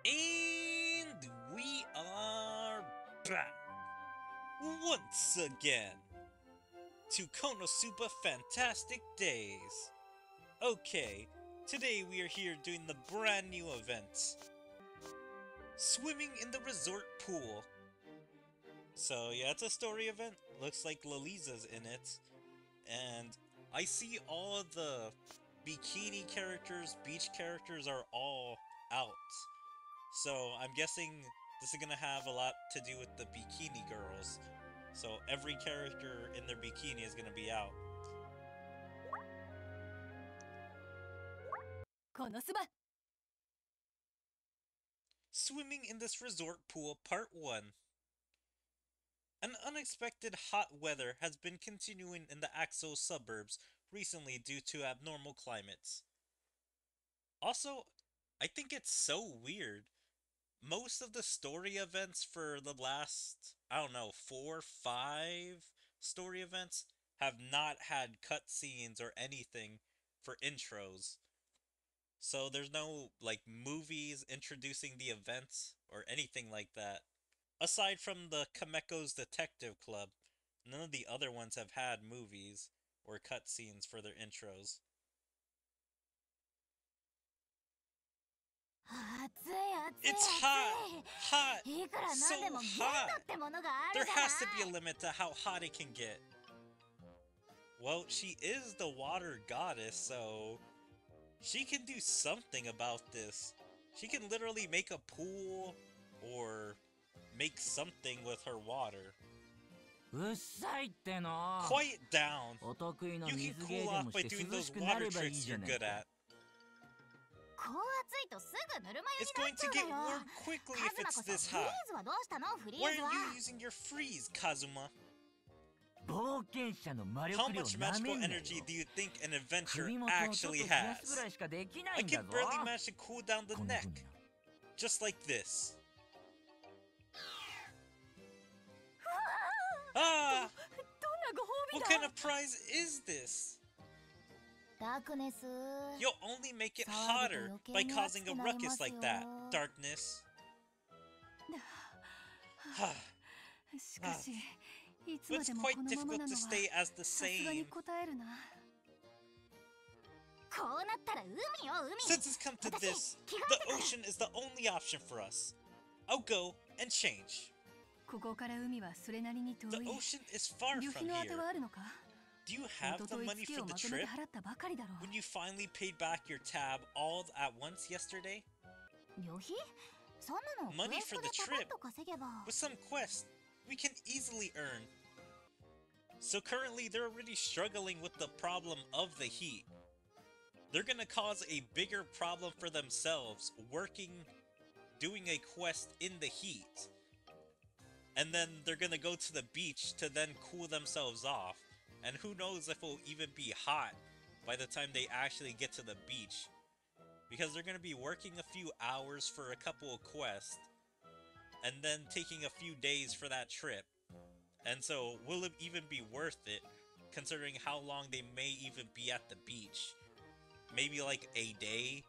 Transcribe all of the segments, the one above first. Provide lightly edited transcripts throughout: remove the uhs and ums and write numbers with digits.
And we are back once again to KonoSuba Fantastic Days. Okay, today we are here doing the brand new event, swimming in the resort pool. So yeah, it's a story event. Looks like Laliza's in it, and I see all of the bikini characters, beach characters are all out. So I'm guessing this is gonna have a lot to do with the bikini girls. So every character in their bikini is gonna be out. KonoSuba. Swimming in this resort pool, Part 1. An unexpected hot weather has been continuing in the Axo suburbs recently due to abnormal climates. Also, I think it's so weird. Most of the story events for the last, I don't know, 4, 5 story events have not had cutscenes or anything for intros. So there's no, like, movies introducing the events or anything like that. Aside from the Kameko's Detective Club, none of the other ones have had movies or cutscenes for their intros. It's hot! Hot! So hot! There has to be a limit to how hot it can get. Well, she is the water goddess, so she can do something about this. She can literally make a pool or make something with her water. Quiet down! You can cool off by doing those water tricks you're good at. It's going to get warm quickly if it's this hot. Why are you using your freeze, Kazuma? How much magical energy do you think an adventurer actually has? I can barely manage to cool down the neck. Just like this. Ah! What kind of prize is this? You'll only make it hotter by causing a ruckus like that, Darkness. But it's quite difficult to stay as the same. Since it's come to this, the ocean is the only option for us. I'll go and change. The ocean is far from here. Do you have the money for the trip? When you finally paid back your tab all at once yesterday? Money for the trip? With some quest, we can easily earn. So currently they're already struggling with the problem of the heat. They're gonna cause a bigger problem for themselves doing a quest in the heat. And then they're gonna go to the beach to then cool themselves off. And who knows if it'll even be hot by the time they actually get to the beach. Because they're going to be working a few hours for a couple of quests. And then taking a few days for that trip. And so, will it even be worth it, considering how long they may even be at the beach? Maybe like a day?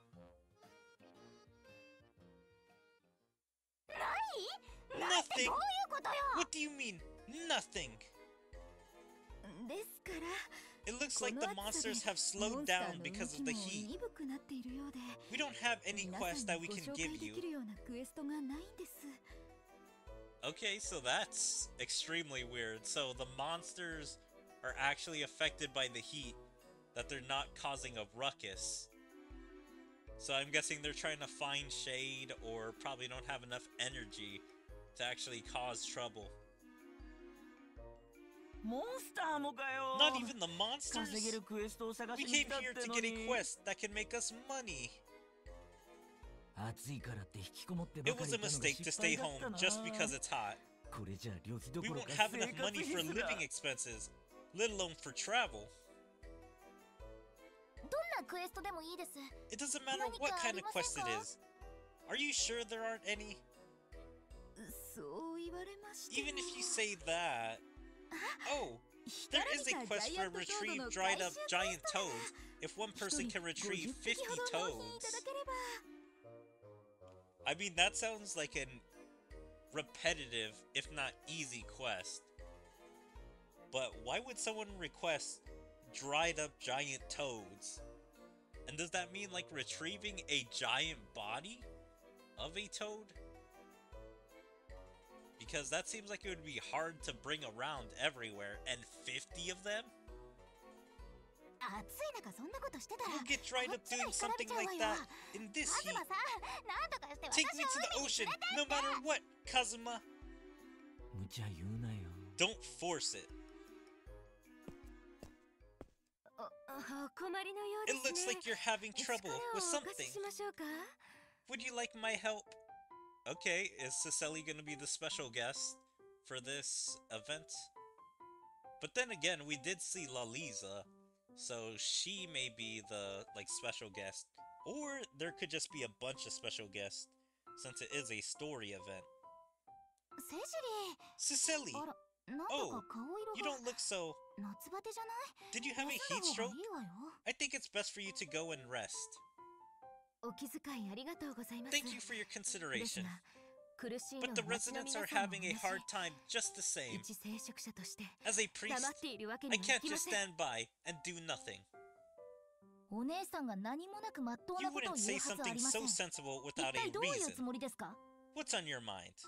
Nothing! What do you mean, nothing? It looks like the monsters have slowed down because of the heat. We don't have any quest that we can give you. Okay, so that's extremely weird. So the monsters are actually affected by the heat, that they're not causing a ruckus. So I'm guessing they're trying to find shade or probably don't have enough energy to actually cause trouble. Not even the monsters? We came here to get a quest that can make us money. It was a mistake to stay home just because it's hot. We won't have enough money for living expenses, let alone for travel. It doesn't matter what kind of quest it is. Are you sure there aren't any? Even if you say that... Oh, there is a quest for retrieve dried up giant toads if one person can retrieve 50 toads. I mean, that sounds like an repetitive, if not easy quest. But why would someone request dried up giant toads? And does that mean like retrieving a giant body of a toad? Because that seems like it would be hard to bring around everywhere, and 50 of them? You'll get dried up doing something like that in this heat. Take me to the ocean, no matter what, Kazuma. Don't force it. It looks like you're having trouble with something. Would you like my help? Okay, is Cicely gonna be the special guest for this event? But then again, we did see Lalisa, so she may be the, like, special guest. Or there could just be a bunch of special guests, since it is a story event. Cicely! Oh, you don't look so... Did you have a heat stroke? I think it's best for you to go and rest. Thank you for your consideration. But the residents are having a hard time just the same. As a priest, I can't just stand by and do nothing. You wouldn't say something so sensible without a reason. What's on your mind?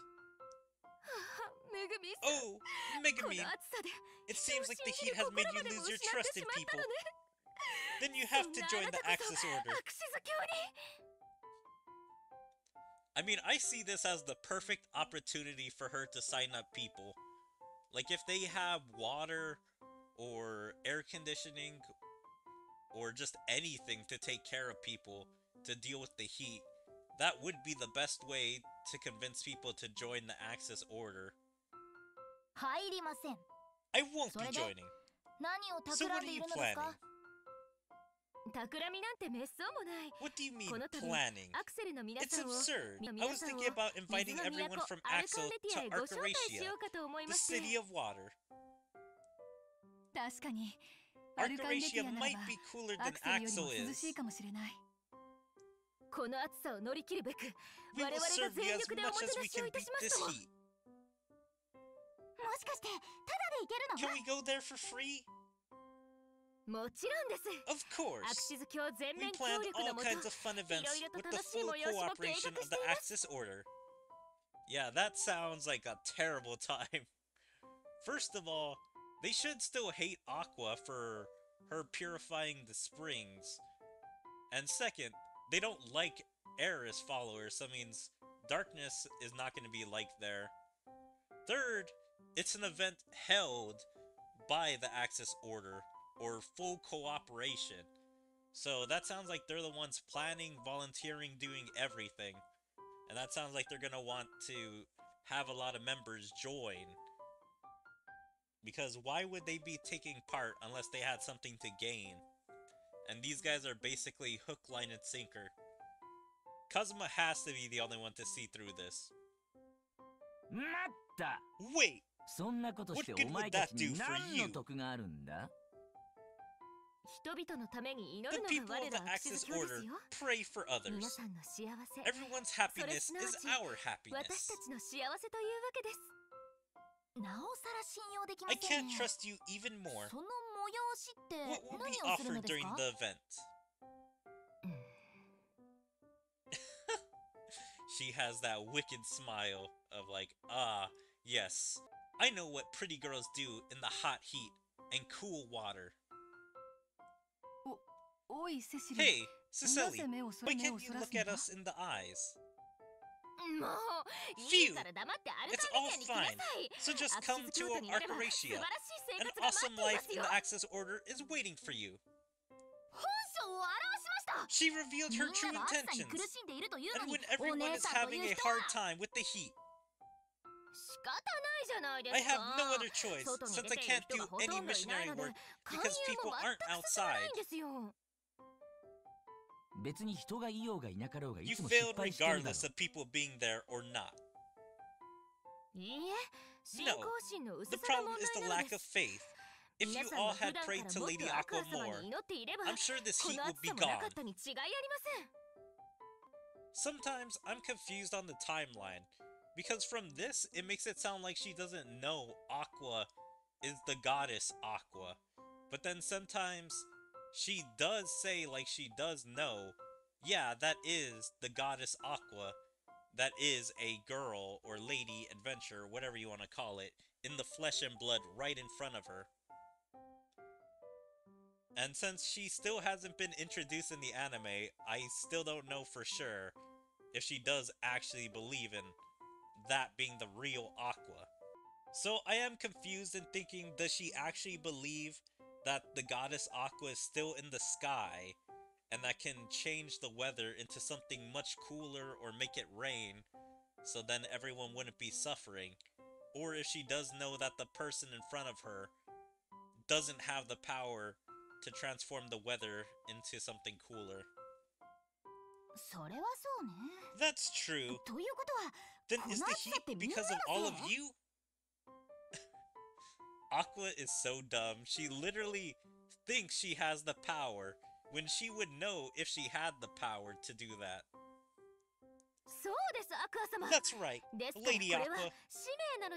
Oh, Megumi! It seems like the heat has made you lose your trust in people. Then you have to join the Axis Order. I mean, I see this as the perfect opportunity for her to sign up people. Like, if they have water, or air conditioning, or just anything to take care of people, to deal with the heat, that would be the best way to convince people to join the Axis Order. I won't be joining. So what are you planning? What do you mean, planning? It's absurd. I was thinking about inviting everyone from Axel to Archeracia, the city of water. Archeracia might be cooler than Axel is. We will serve you as much as we can beat this heat. Can we go there for free? Of course! We planned all kinds of fun events with the full cooperation of the Axis Order. Yeah, that sounds like a terrible time. First of all, they should still hate Aqua for her purifying the springs. And second, they don't like Aeris followers, so that means darkness is not going to be liked there. Third, it's an event held by the Axis Order, or full cooperation. So that sounds like they're the ones planning, volunteering, doing everything. And that sounds like they're gonna want to have a lot of members join. Because why would they be taking part unless they had something to gain? And these guys are basically hook, line, and sinker. Kazuma has to be the only one to see through this. Wait! What good would that do for you? The people of the Axis Order pray for others. Everyone's happiness is our happiness. I can't trust you even more. What will be offered during the event? She has that wicked smile of like, ah, yes. I know what pretty girls do in the hot heat and cool water. Hey, Cicely, why can't you look at us in the eyes? Phew! It's all fine, so just come to Archeracia. An awesome life in the Axis Order is waiting for you. She revealed her true intentions, and when everyone is having a hard time with the heat, I have no other choice, since I can't do any missionary work because people aren't outside. You failed regardless of people being there or not. No, the problem is the lack of faith. If you all had prayed to Lady Aqua more, I'm sure this heat would be gone. Sometimes I'm confused on the timeline, because from this, it makes it sound like she doesn't know Aqua is the goddess Aqua. But then sometimes she does say like she does know, yeah, that is the goddess Aqua. That is a girl or lady adventure, whatever you want to call it, in the flesh and blood right in front of her. And since she still hasn't been introduced in the anime, I still don't know for sure if she does actually believe in that being the real Aqua. So I am confused in thinking, does she actually believe that the goddess Aqua is still in the sky and that can change the weather into something much cooler or make it rain so then everyone wouldn't be suffering? Or if she does know that the person in front of her doesn't have the power to transform the weather into something cooler. That's true. Then is the heat because of all of you? Aqua is so dumb. She literally thinks she has the power when she would know if she had the power to do that. That's right, Lady Aqua.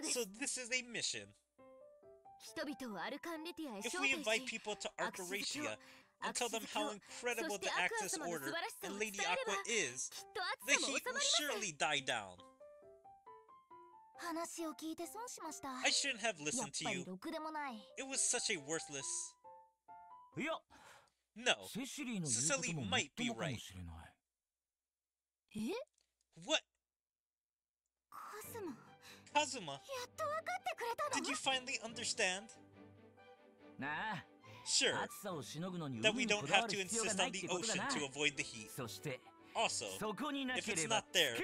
So this is a mission. If we invite people to Archeracia and tell them how incredible the Axis Order and Lady Aqua is, the heat will surely die down. I shouldn't have listened to you. It was such a worthless... No, Cecily might be right. What? Kazuma, did you finally understand? Sure, that we don't have to insist on the ocean to avoid the heat. Also, if it's not there,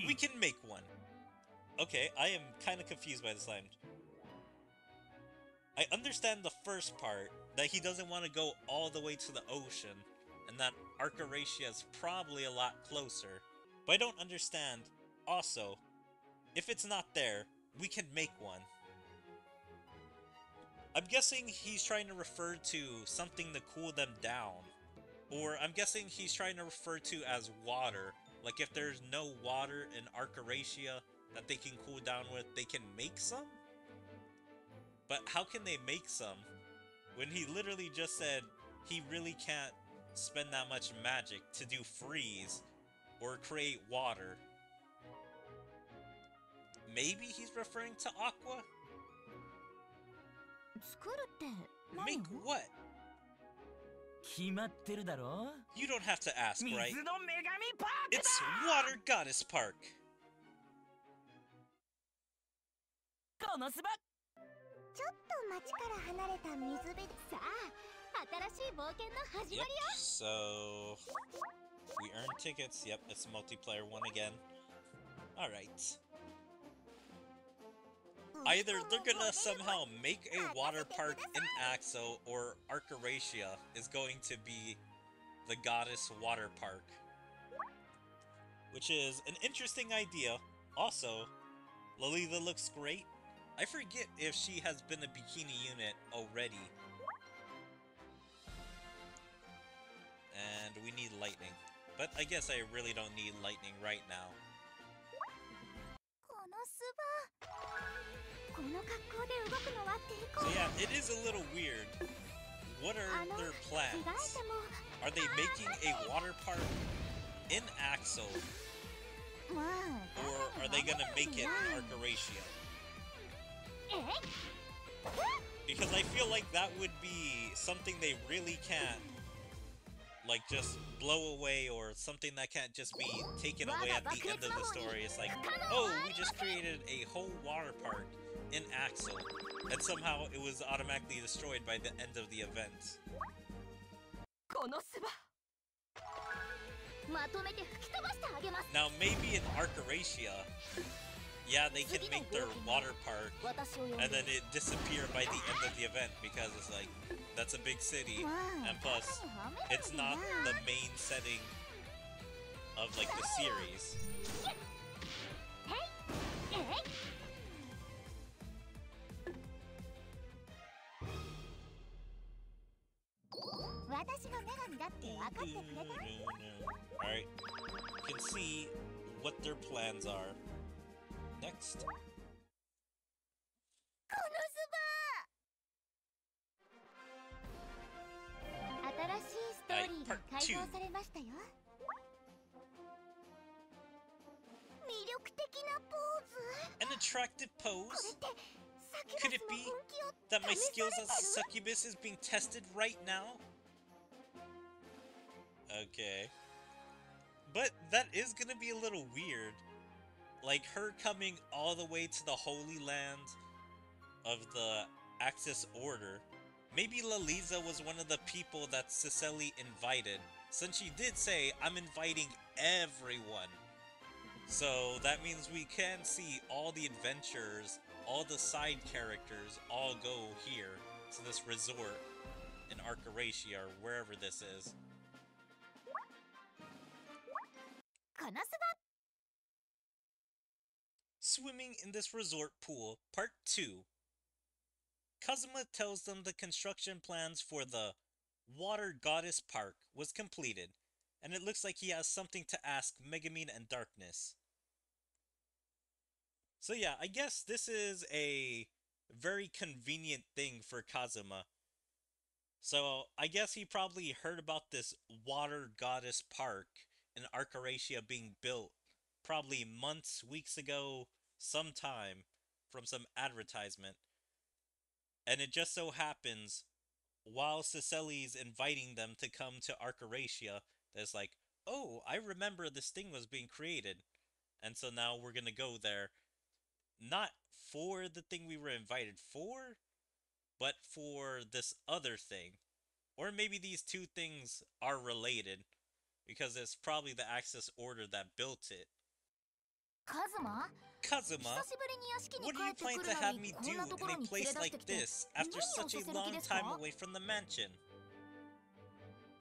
we can make one. Okay, I am kind of confused by this line. I understand the first part, that he doesn't want to go all the way to the ocean, and that Archeracia is probably a lot closer. But I don't understand, also, if it's not there, we can make one. I'm guessing he's trying to refer to something to cool them down. Or I'm guessing he's trying to refer to as water. Like if there's no water in Archeracia that they can cool down with, they can make some? But how can they make some when he literally just said he really can't spend that much magic to do freeze or create water? Maybe he's referring to Aqua? Make what? You don't have to ask, right? It's Water Goddess Park! Yep, so... we earn tickets. Yep, it's multiplayer 1 again. Alright. Either they're gonna somehow make a water park in Axo, or Archeracia is going to be the Goddess Water Park. Which is an interesting idea. Also, Lolita looks great. I forget if she has been a bikini unit already. And we need lightning. But I guess I really don't need lightning right now. So yeah, it is a little weird. What are their plans? Are they making a water park in Axo? Or are they gonna make it in Archeracia? Because I feel like that would be something they really can't, like, just blow away, or something that can't just be taken away at the end of the story. It's like, oh, we just created a whole water park in Axel, and somehow it was automatically destroyed by the end of the event. Now, maybe in Archeracia, yeah, they can make their water park, and then it disappear by the end of the event, because it's like, that's a big city, and plus, it's not the main setting of, like, the series. Alright, can see what their plans are. Next. Alright, part 2. An attractive pose? Could it be that my skills as a succubus is being tested right now? Okay. But that is gonna be a little weird. Like, her coming all the way to the Holy Land of the Axis Order. Maybe Laliza was one of the people that Cicely invited, since she did say, I'm inviting everyone. So that means we can see all the adventurers, all the side characters, all go here to this resort in Archeracia, or wherever this is. KonoSuba! Swimming in this resort pool, part 2. Kazuma tells them the construction plans for the Water Goddess Park was completed, and it looks like he has something to ask Megumin and Darkness. So yeah, I guess this is a very convenient thing for Kazuma. So I guess he probably heard about this Water Goddess Park in Archeracia being built probably months, weeks ago, sometime, from some advertisement. And it just so happens, while Cicely's inviting them to come to Archeracia, that's like, oh, I remember this thing was being created. And so now we're gonna go there, not for the thing we were invited for, but for this other thing. Or maybe these two things are related, because it's probably the Axis Order that built it. Kazuma, what do you plan to have me do in a place like this after such a long time away from the mansion?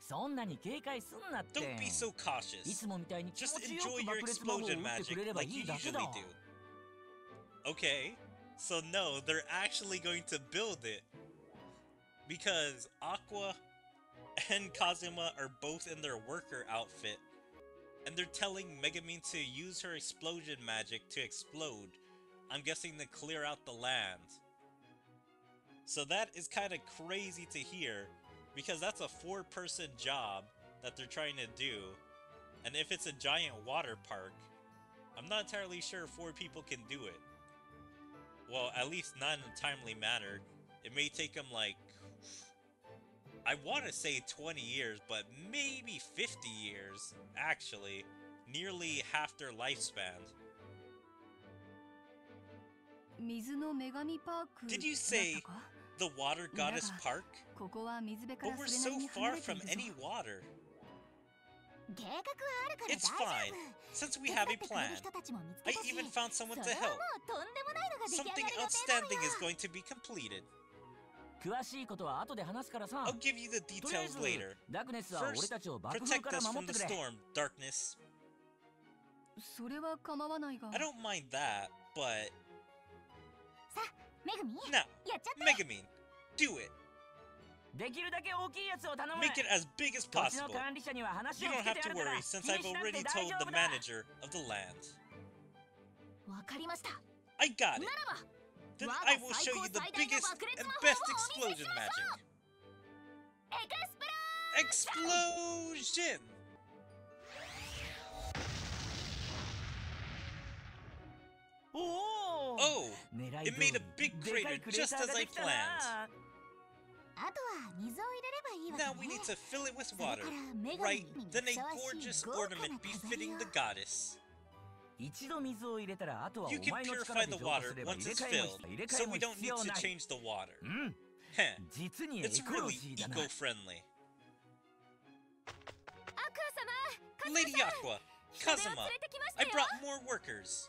Don't be so cautious. Just enjoy your explosion magic like you usually do. Okay, so no, they're actually going to build it. Because Aqua and Kazuma are both in their worker outfit. And they're telling Megumin to use her explosion magic to explode. I'm guessing to clear out the land. So that is kind of crazy to hear, because that's a 4-person job that they're trying to do. And if it's a giant water park, I'm not entirely sure 4 people can do it. Well, at least not in a timely manner. It may take them like, I want to say 20 years, but maybe 50 years, actually. Nearly half their lifespan. Did you say the Water Goddess Park? But we're so far from any water. It's fine, since we have a plan. I even found someone to help. Something outstanding is going to be completed. I'll give you the details later. First, protect us from the storm, Darkness. I don't mind that, but... Now, Megumin, do it! Make it as big as possible. You don't have to worry, since I've already told the manager of the land. I got it! Then I will show you the biggest and best explosion magic. Explosion! Oh! It made a big crater just as I planned. Now we need to fill it with water. Right, then a gorgeous ornament befitting the goddess. You can purify the water once it's filled, so we don't need to change the water. Heh, it's really eco-friendly. Lady Aqua, Kazuma, I brought more workers.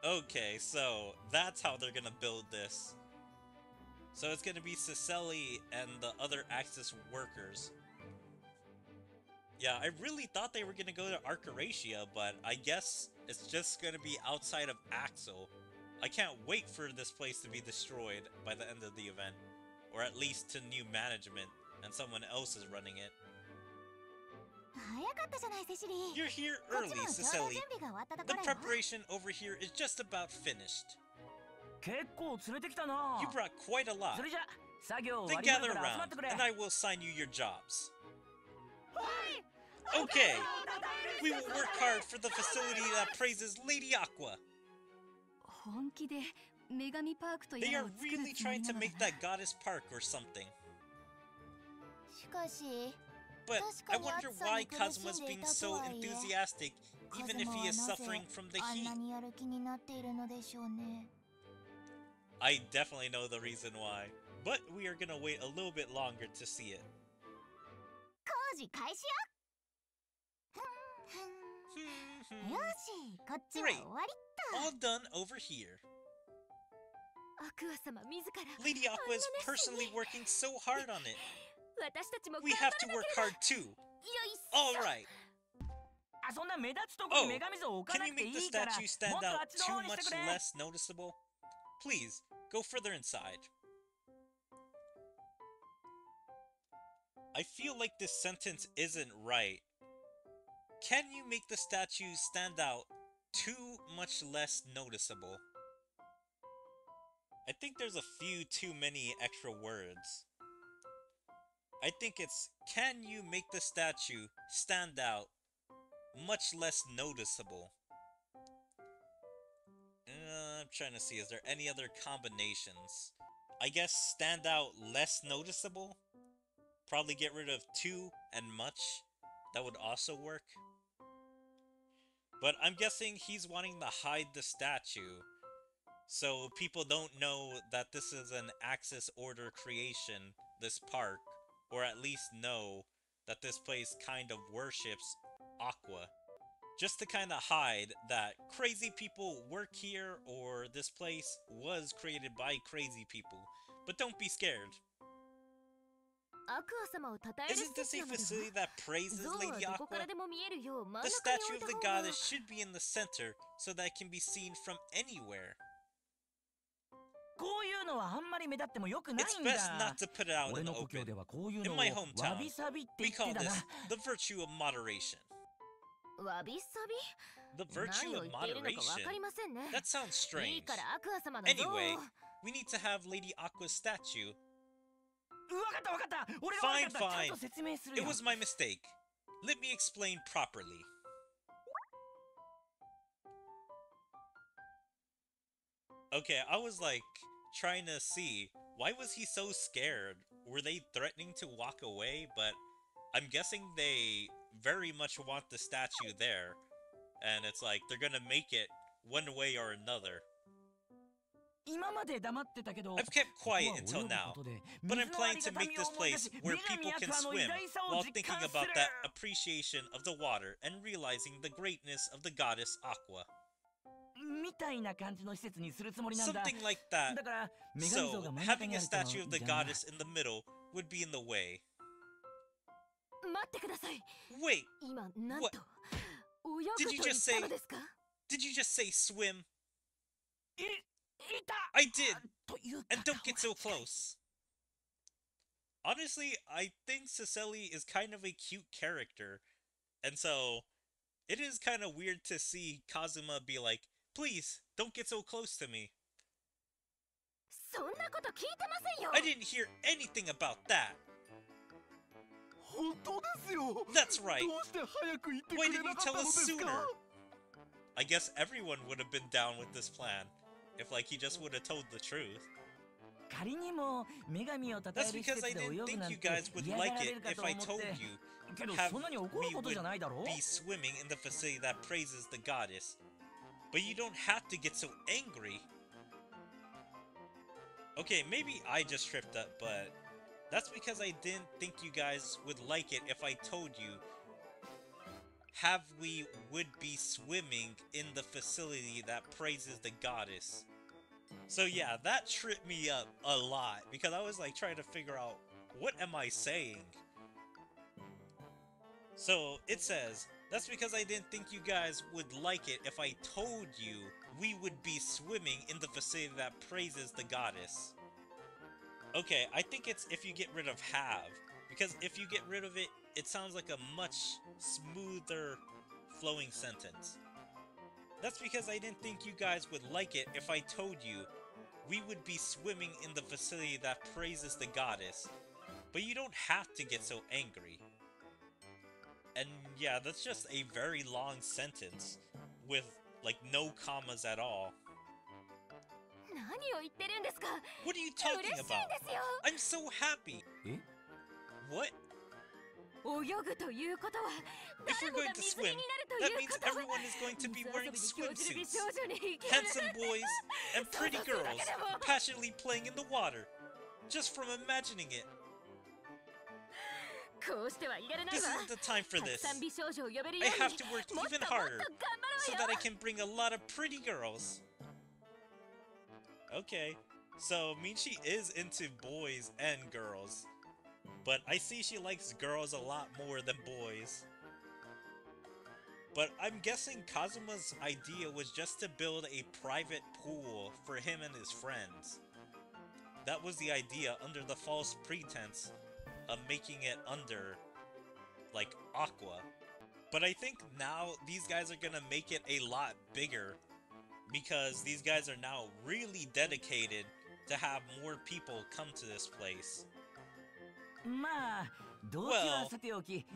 Okay, so that's how they're gonna build this. So it's gonna be Cicely and the other Axis workers. Yeah, I really thought they were gonna go to Archeracia, but I guess it's just gonna be outside of Axel. I can't wait for this place to be destroyed by the end of the event. Or at least to new management, and someone else is running it. You're here early, Cecily. The preparation over here is just about finished. You brought quite a lot. Then gather around, and I will assign you your jobs. Okay! We will work hard for the facility that praises Lady Aqua. They are really trying to make that goddess park or something. But I wonder why Kazuma's being so enthusiastic, even if he is suffering from the heat. I definitely know the reason why, but we are gonna wait a little bit longer to see it. Great! All done over here. Lady Aqua is personally working so hard on it. We have to work hard too. Alright. Oh, can you make the statue stand out too much less noticeable? Please, go further inside. I feel like this sentence isn't right. Can you make the statue stand out too much less noticeable? I think there's a few too many extra words. I think it's, can you make the statue stand out much less noticeable? I'm trying to see, is there any other combinations? I guess stand out less noticeable? Probably get rid of too and much. That would also work. But I'm guessing he's wanting to hide the statue, so people don't know that this is an Axis Order creation, this park, or at least know that this place kind of worships Aqua. Just to kind of hide that crazy people work here, or this place was created by crazy people. But don't be scared. Isn't this a facility that praises Lady Aqua? The statue of the goddess should be in the center, so that it can be seen from anywhere. It's best not to put it out in the open. In my hometown, we call this the virtue of moderation. The virtue of moderation? That sounds strange. Anyway, we need to have Lady Aqua's statue. Fine, fine. It was my mistake. Let me explain properly. Okay, I was like, trying to see, why was he so scared? Were they threatening to walk away? But I'm guessing they very much want the statue there. And it's like, they're gonna make it one way or another. I've kept quiet until now, but I'm planning to make this place where people can swim while thinking about that appreciation of the water and realizing the greatness of the goddess Aqua. Something like that. So, having a statue of the goddess in the middle would be in the way. Wait, what? Did you just say swim? I did! And don't get so close! Honestly, I think Cecily is kind of a cute character. And so, it is kind of weird to see Kazuma be like, please, don't get so close to me. I didn't hear anything about that! That's right! Why didn't you tell us sooner? I guess everyone would have been down with this plan. If, like, he just would have told the truth. That's because I didn't think you guys would like it if I told you we would be swimming in the facility that praises the goddess. But you don't have to get so angry. Okay, maybe I just tripped up, but that's because I didn't think you guys would like it if I told you we would be swimming in the facility that praises the goddess. So yeah, that tripped me up a lot, because I was like trying to figure out, what am I saying? So it says, that's because I didn't think you guys would like it if I told you we would be swimming in the facility that praises the goddess. Okay, I think it's if you get rid of have, because if you get rid of it, it sounds like a much smoother flowing sentence. That's because I didn't think you guys would like it if I told you we would be swimming in the facility that praises the goddess. But you don't have to get so angry. And yeah, that's just a very long sentence with, like, no commas at all. What are you talking about? I'm so happy! What? If we're going to swim, that means everyone is going to be wearing swimsuits. Handsome boys and pretty girls passionately playing in the water. Just from imagining it. This isn't the time for this. I have to work even harder so that I can bring a lot of pretty girls. Okay, so Michi is into boys and girls. But I see she likes girls a lot more than boys. But I'm guessing Kazuma's idea was just to build a private pool for him and his friends. That was the idea under the false pretense of making it under, like, Aqua. But I think now these guys are gonna make it a lot bigger because these guys are now really dedicated to have more people come to this place. Well,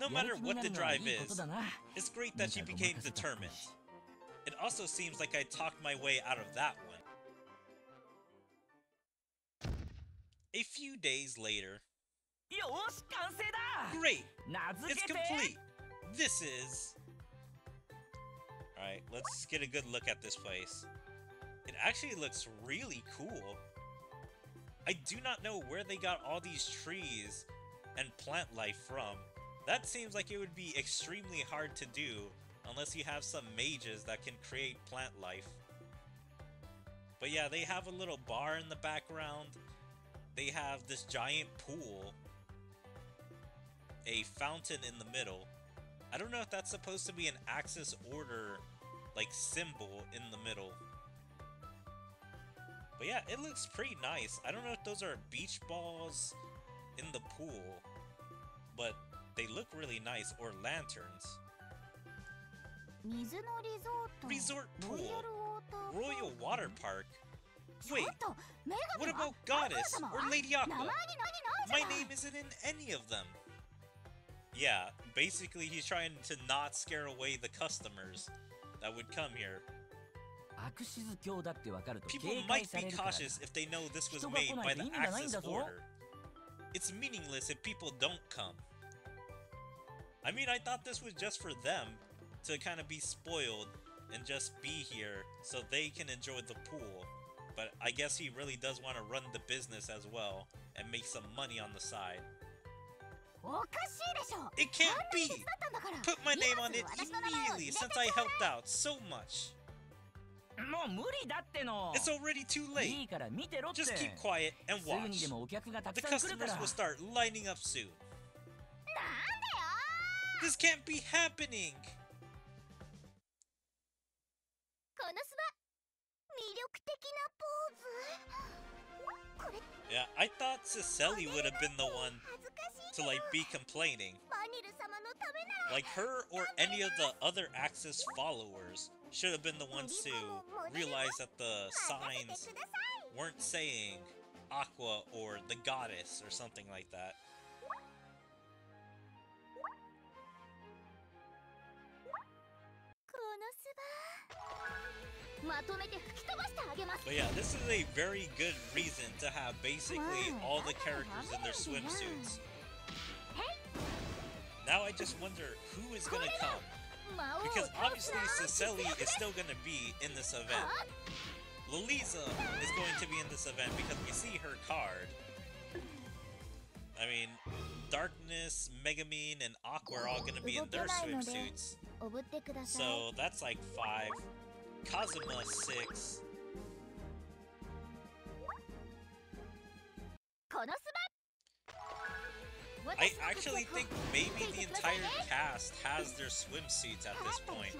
no matter what the drive is, it's great that she became determined. It also seems like I talked my way out of that one. A few days later... Great! It's complete! This is... Alright, let's get a good look at this place. It actually looks really cool. I do not know where they got all these trees and plant life from. That seems like it would be extremely hard to do unless you have some mages that can create plant life. But yeah, they have a little bar in the background. They have this giant pool. A fountain in the middle. I don't know if that's supposed to be an Axis Order, like, symbol in the middle. But yeah, it looks pretty nice. I don't know if those are beach balls in the pool, but they look really nice, or lanterns. Resort pool. Royal Water Park. Wait, what about Goddess or Lady Aqua? My name isn't in any of them. Yeah, basically he's trying to not scare away the customers that would come here. People might be cautious if they know this was made by the Axis Order. It's meaningless if people don't come. I mean, I thought this was just for them to kind of be spoiled and just be here so they can enjoy the pool. But I guess he really does want to run the business as well and make some money on the side. It can't be! Put my name on it immediately since I helped out so much. It's already too late. Just keep quiet and watch. The customers will start lining up soon. This can't be happening! Yeah, I thought Cicely would have been the one to, like, be complaining. Like, her or any of the other Axis followers should have been the ones to realize that the signs weren't saying Aqua or the Goddess or something like that. But yeah, this is a very good reason to have basically all the characters in their swimsuits. Now I just wonder who is gonna come. Because obviously Cicely is still gonna be in this event. Liliza is going to be in this event because we see her card. I mean, Darkness, Megumin, and Aqua are all gonna be in their swimsuits. So that's like 5. Kazuma 6. I actually think maybe the entire cast has their swimsuits at this point.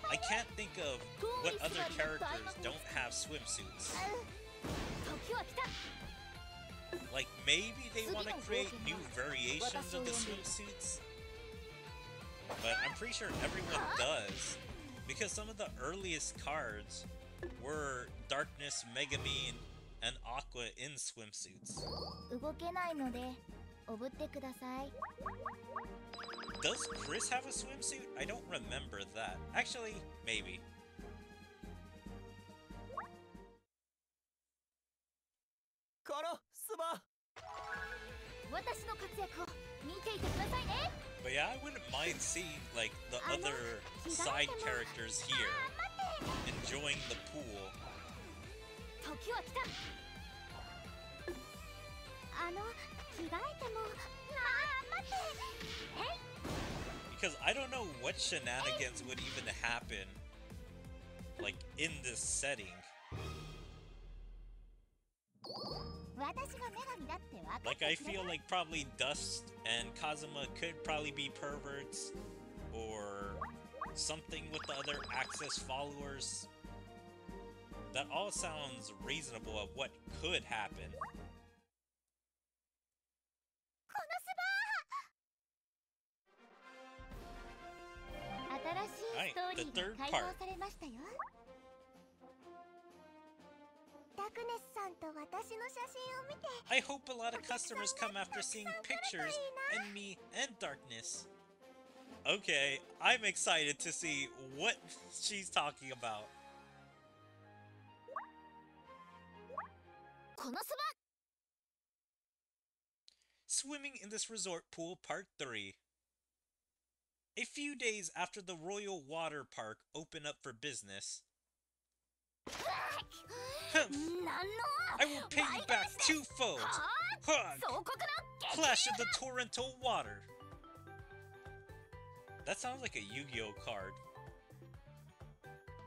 I can't think of what other characters don't have swimsuits. Like, maybe they want to create new variations of the swimsuits? but I'm pretty sure everyone does, because some of the earliest cards were Darkness, Megumin, and Aqua in swimsuits. Does Chris have a swimsuit? I don't remember that. Actually, maybe. KonoSuba! But yeah, I wouldn't mind seeing, like, the other side characters here enjoying the pool. Because I don't know what shenanigans would even happen, like, in this setting. Like, I feel like probably Dust and Kazuma could probably be perverts, or something with the other Access followers. That all sounds reasonable of what could happen. Alright, the third part. I hope a lot of customers come after seeing pictures and me and Darkness. Okay, I'm excited to see what she's talking about. Swimming in this resort pool, part 3. A few days after the Royal Water Park opened up for business, I will pay you back twofold! Clash of the torrential water! That sounds like a Yu-Gi-Oh card.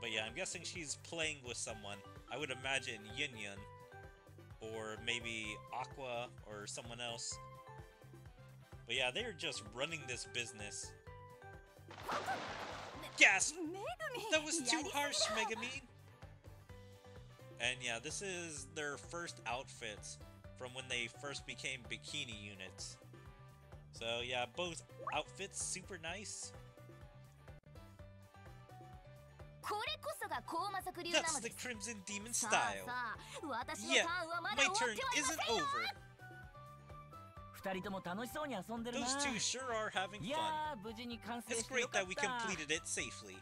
But yeah, I'm guessing she's playing with someone. I would imagine Yin Yun. Or maybe Aqua or someone else. But yeah, they're just running this business. Gasp! That was too harsh, Megumin! And yeah, this is their first outfits from when they first became bikini units. So yeah, both outfits super nice. That's the Crimson Demon style. Yeah, my turn isn't over. Those two sure are having fun. It's great that we completed it safely.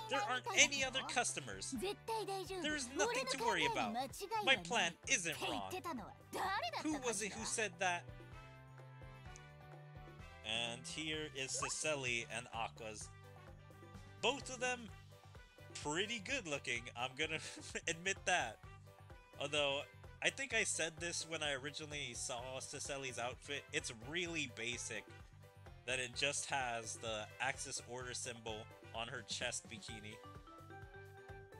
There aren't any other customers. There is nothing to worry about. My plan isn't wrong. Who was it who said that? And here is Cecily and Aqua's. Both of them pretty good looking, I'm gonna admit that. Although, I think I said this when I originally saw Cecily's outfit. It's really basic. That it just has the Axis order symbol on her chest bikini.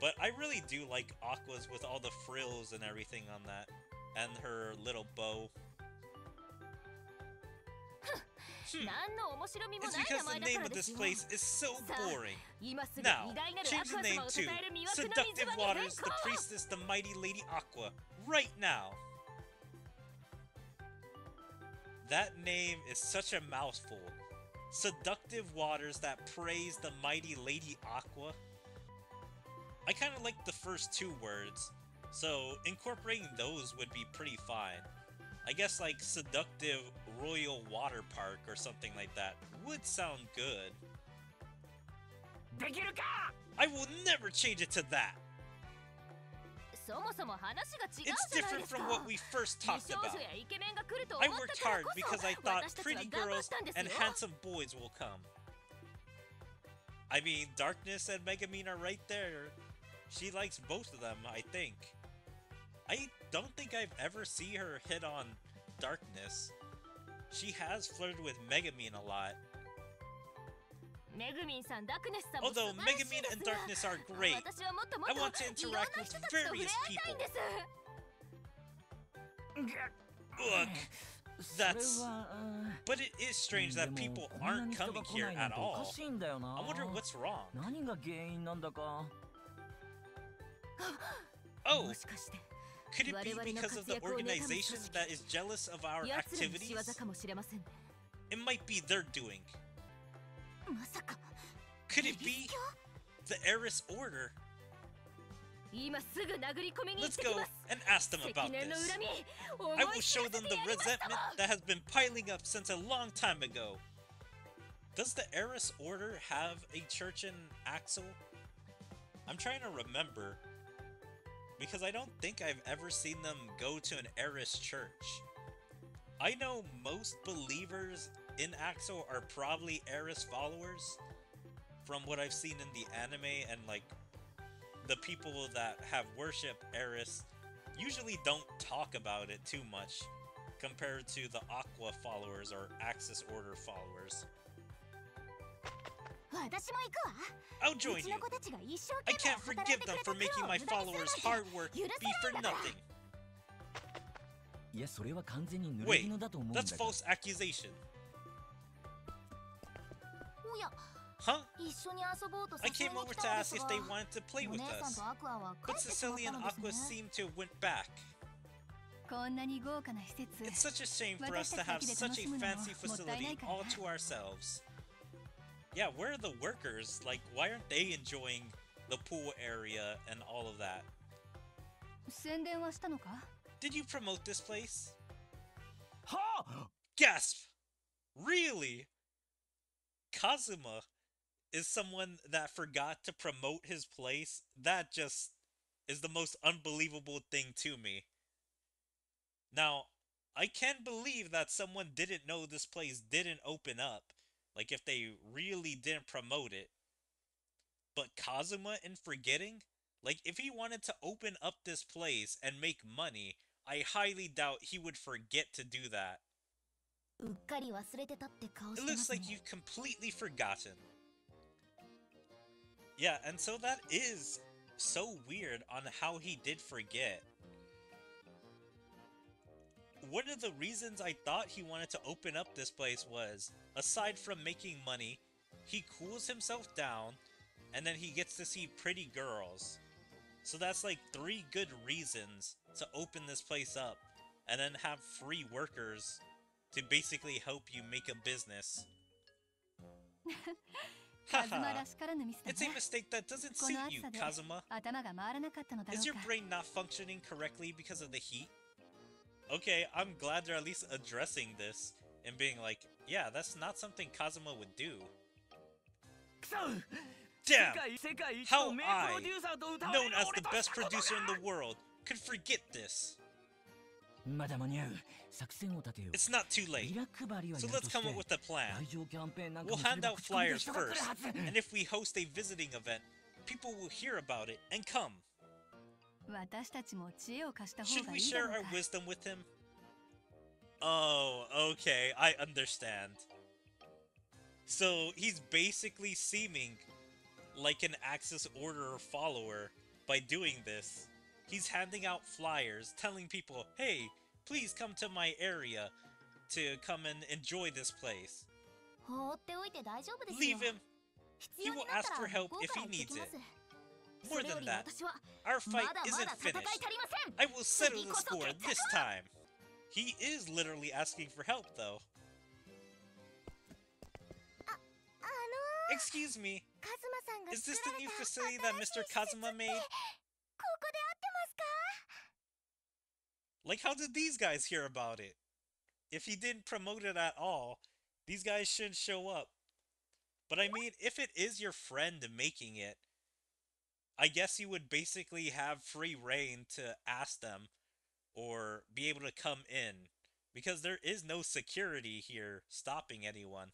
But I really do like Aqua's with all the frills and everything on that. And her little bow. It's because the name of this place is so boring. Now, change the name to Seductive Waters, the Priestess, the Mighty Lady Aqua. Right now. That name is such a mouthful. Seductive Waters that praise the Mighty Lady Aqua. I kind of like the first two words, so incorporating those would be pretty fine. I guess like Seductive Royal Water Park or something like that would sound good. I will never change it to that! It's different from what we first talked about. I worked hard because I thought pretty girls and handsome boys will come. I mean, Darkness and Megumin are right there. She likes both of them, I think. I don't think I've ever seen her hit on Darkness. She has flirted with Megumin a lot. Although Megumin and Darkness are great, I want to interact with various people. Ugh, that's... But it is strange that people aren't coming here at all. I wonder what's wrong. Oh! Could it be because of the organization that is jealous of our activities? It might be their doing. Could it be the Heiress Order? Let's go and ask them about this. I will show them the resentment that has been piling up since a long time ago. Does the Heiress Order have a church in Axel? I'm trying to remember, because I don't think I've ever seen them go to an Heiress church. I know most believers in Axel are probably Heiress followers, from what I've seen in the anime, and like the people that have worshipped Heiress usually don't talk about it too much compared to the Aqua followers or Axis Order followers. I'll join you. I can't forgive them for making my followers' hard work be for nothing. Wait, that's false accusation. Huh? I came over to ask if they wanted to play with us, but Cecilia and Aqua seemed to have went back. It's such a shame for us to have such a fancy facility all to ourselves. Yeah, where are the workers? Like, why aren't they enjoying the pool area and all of that? Did you promote this place? Gasp! Really? Kazuma is someone that forgot to promote his place? That just is the most unbelievable thing to me. Now, I can't believe that someone didn't know this place didn't open up. Like, if they really didn't promote it. But Kazuma in forgetting? Like, if he wanted to open up this place and make money, I highly doubt he would forget to do that. It looks like you've completely forgotten. Yeah, and so that is so weird on how he did forget. One of the reasons I thought he wanted to open up this place was, aside from making money, he cools himself down, and then he gets to see pretty girls. So that's like 3 good reasons to open this place up, and then have free workers to basically help you make a business. Haha, it's a mistake that doesn't suit you, Kazuma. Is your brain not functioning correctly because of the heat? Okay, I'm glad they're at least addressing this and being like, yeah, that's not something Kazuma would do. Damn! How I, known as the best producer in the world, could forget this? It's not too late, so let's come up with a plan. We'll hand out flyers first, and if we host a visiting event, people will hear about it and come. Should we share our wisdom with him? Oh, okay, I understand. So he's basically seeming like an Axis Order follower by doing this. He's handing out flyers, telling people, hey, please come to my area to come and enjoy this place. Leave him. He will ask for help if he needs it. More than that, our fight isn't finished. I will settle the score this time. He is literally asking for help, though. Excuse me, is this the new facility that Mr. Kazuma made? Like, how did these guys hear about it? If he didn't promote it at all, these guys should show up. But I mean, if it is your friend making it, I guess you would basically have free reign to ask them or be able to come in, because there is no security here stopping anyone.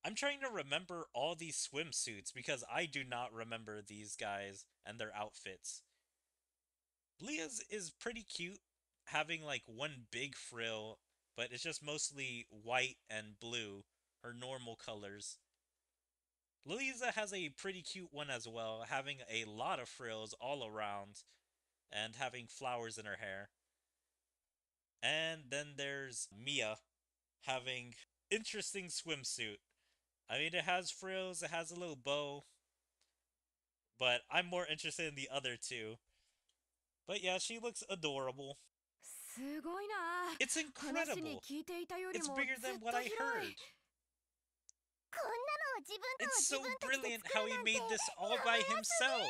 I'm trying to remember all these swimsuits because I do not remember these guys and their outfits. Leah's is pretty cute, having like one big frill, but it's just mostly white and blue, her normal colors. Louisa has a pretty cute one as well, having a lot of frills all around, and having flowers in her hair. And then there's Mia, having interesting swimsuit. I mean, it has frills, it has a little bow, but I'm more interested in the other two. But yeah, she looks adorable. It's incredible. It's bigger than what I heard. It's so brilliant how he made this all by himself.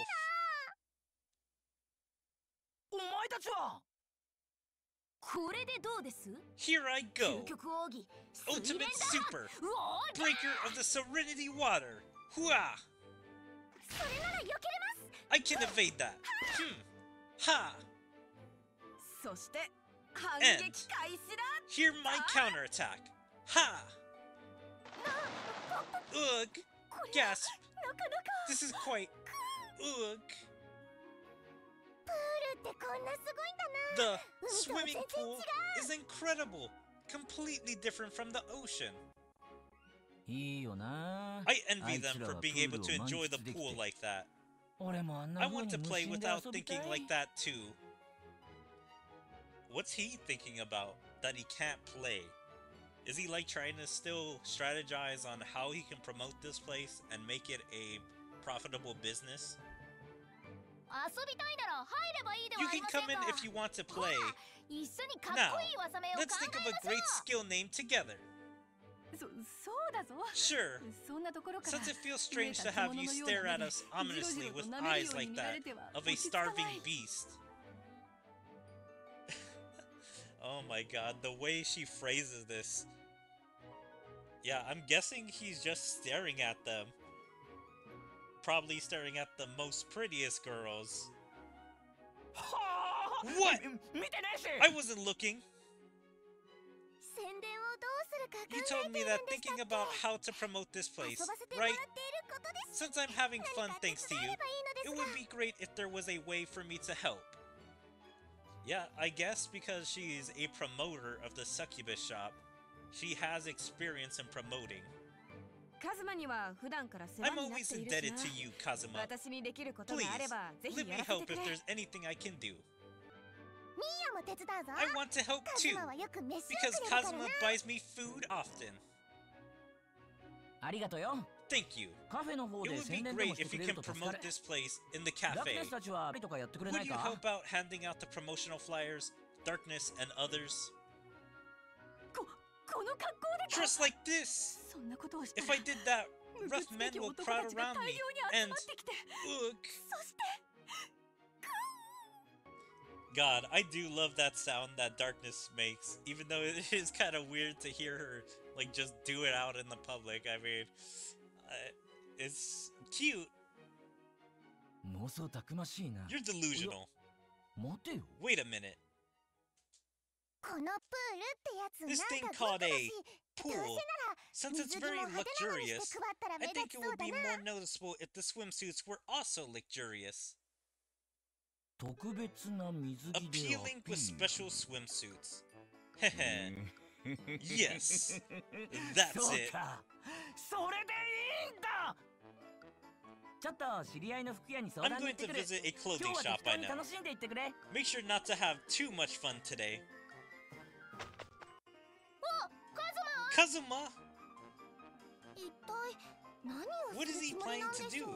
Here I go. Ultimate Super. Breaker of the Serenity Water. Hooah! I can evade that. Ha! And hear my counterattack. Ha! Ugh! Gasp! This is quite... Ugh! The swimming pool is incredible! Completely different from the ocean. I envy them for being able to enjoy the pool like that. I want to play without thinking like that too. What's he thinking about that he can't play? Is he like trying to still strategize on how he can promote this place and make it a profitable business? You can come in if you want to play. Now, let's think of a great skill name together. Sure. Since it feels strange to have you stare at us ominously with eyes like that of a starving beast. Oh my god, the way she phrases this. Yeah, I'm guessing he's just staring at them. Probably staring at the most prettiest girls. What? I wasn't looking. You told me that thinking about how to promote this place, right? Since I'm having fun thanks to you, it would be great if there was a way for me to help. Yeah, I guess because she's a promoter of the succubus shop, she has experience in promoting. I'm always indebted to you, Kazuma. Please, let me help if there's anything I can do. I want to help too, because Kazuma buys me food often. Thank you. It would be great if you can promote this place in the cafe. Would you help out handing out the promotional flyers, Darkness and others? Dressed like this! If I did that, rough men will crowd around me, and... Ugh. God, I do love that sound that Darkness makes, even though it is kind of weird to hear her, like, just do it out in the public. I mean, it's cute. You're delusional. Wait a minute. This thing called a pool, since it's very luxurious, I think it would be more noticeable if the swimsuits were also luxurious. Appealing with special swimsuits. Heh. Yes, that's it. I'm going to visit a clothing shop by now. Make sure not to have too much fun today. Kazuma! What is he planning to do?